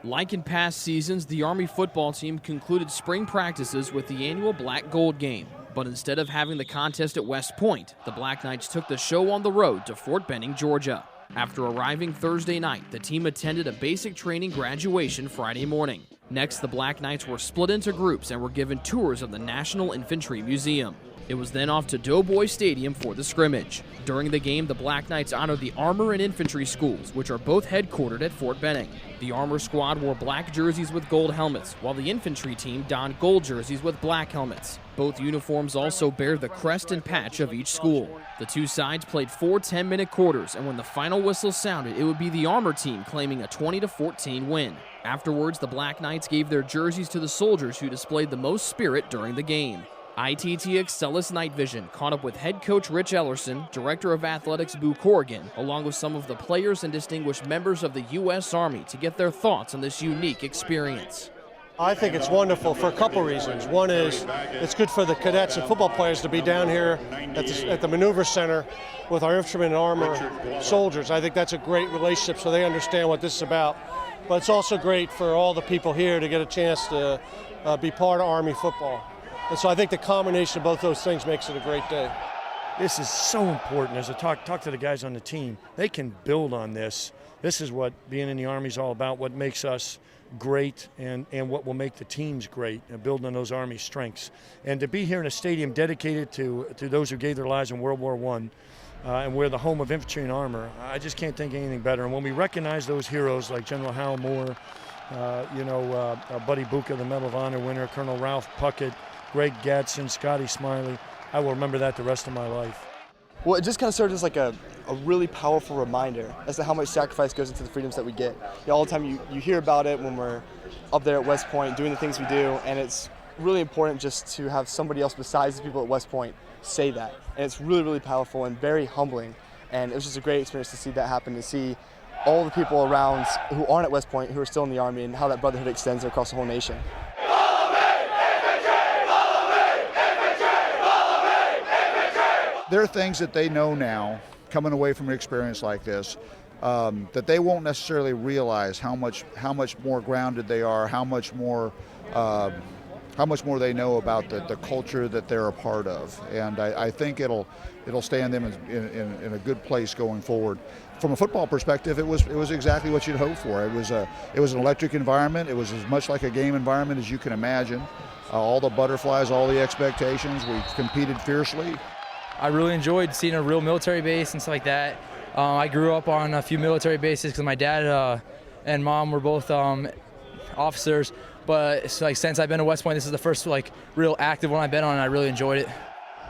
Like in past seasons, the Army football team concluded spring practices with the annual Black-Gold game. But instead of having the contest at West Point, the Black Knights took the show on the road to Fort Benning, Georgia. After arriving Thursday night, the team attended a basic training graduation Friday morning. Next, the Black Knights were split into groups and were given tours of the National Infantry Museum. It was then off to Doughboy Stadium for the scrimmage. During the game, the Black Knights honored the Armor and Infantry schools, which are both headquartered at Fort Benning. The Armor squad wore black jerseys with gold helmets, while the infantry team donned gold jerseys with black helmets. Both uniforms also bear the crest and patch of each school. The two sides played 4 10-minute quarters, and when the final whistle sounded, it would be the Armor team claiming a 20-14 win. Afterwards, the Black Knights gave their jerseys to the soldiers who displayed the most spirit during the game. ITT Excellus Night Vision caught up with head coach Rich Ellerson, director of athletics Boo Corrigan, along with some of the players and distinguished members of the U.S. Army to get their thoughts on this unique experience. I think it's wonderful for a couple reasons. One is it's good for the cadets and football players to be down here at the maneuver center with our infantrymen and armor soldiers. I think that's a great relationship so they understand what this is about. But it's also great for all the people here to get a chance to be part of Army football. And so I think the combination of both those things makes it a great day. This is so important. As I talk to the guys on the team, they can build on this. This is what being in the Army is all about, what makes us great and what will make the teams great, and building on those Army strengths. And to be here in a stadium dedicated to those who gave their lives in World War I, and we're the home of infantry and armor, I just can't think of anything better. And when we recognize those heroes like General Hal Moore, Buddy Buka, the Medal of Honor winner, Colonel Ralph Puckett, Greg Gadsden, Scotty Smiley, I will remember that the rest of my life. Well, it just kind of served as like a really powerful reminder as to how much sacrifice goes into the freedoms that we get. All the time you hear about it when we're up there at West Point doing the things we do, and it's really important just to have somebody else besides the people at West Point say that. And it's really, really powerful and very humbling. And it was just a great experience to see that happen, to see all the people around who aren't at West Point, who are still in the Army, and how that brotherhood extends across the whole nation. There are things that they know now, coming away from an experience like this, that they won't necessarily realize how much more grounded they are, how much more they know about the culture that they're a part of, and I think it'll stand them in a good place going forward. From a football perspective, it was exactly what you'd hope for. It was an electric environment. It was as much like a game environment as you can imagine. All the butterflies, all the expectations. We competed fiercely. I really enjoyed seeing a real military base and stuff like that. I grew up on a few military bases because my dad and mom were both officers. But it's like since I've been to West Point, this is the first real active one I've been on, and I really enjoyed it.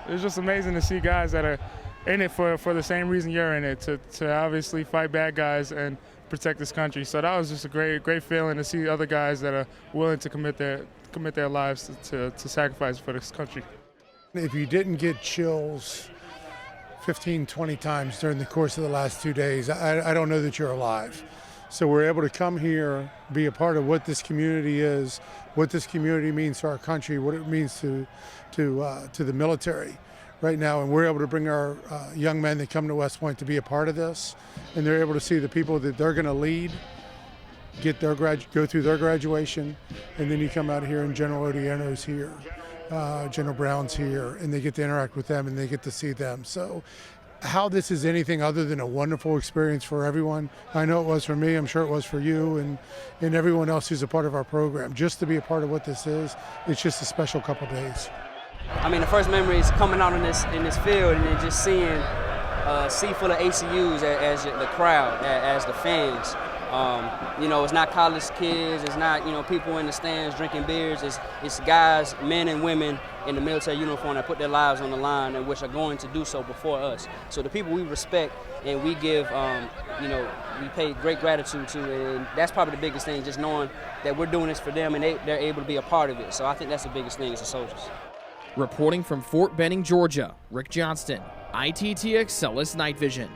It was just amazing to see guys that are in it for the same reason you're in it, to obviously fight bad guys and protect this country. So that was just a great feeling to see other guys that are willing to commit their lives to sacrifice for this country. If you didn't get chills 15, 20 times during the course of the last 2 days, I don't know that you're alive. So we're able to come here, be a part of what this community is, what this community means to our country, what it means to the military right now. And we're able to bring our young men that come to West Point to be a part of this. And they're able to see the people that they're going to lead, go through their graduation. And then you come out here and General Odierno's here. General Brown's here, and they get to interact with them and they get to see them. So how this is anything other than a wonderful experience for everyone, I know it was for me, I'm sure it was for you and everyone else who's a part of our program. Just to be a part of what this is, it's just a special couple days. I mean, the first memory is coming out in this field and then just seeing a sea full of ACUs as the crowd, as the fans. It's not college kids, it's not, people in the stands drinking beers, it's guys, men and women in the military uniform that put their lives on the line and which are going to do so before us. So the people we respect and we give, we pay great gratitude to, and that's probably the biggest thing, just knowing that we're doing this for them and they're able to be a part of it. So I think that's the biggest thing as the soldiers. Reporting from Fort Benning, Georgia, Rick Johnston, ITT Excellus Night Vision.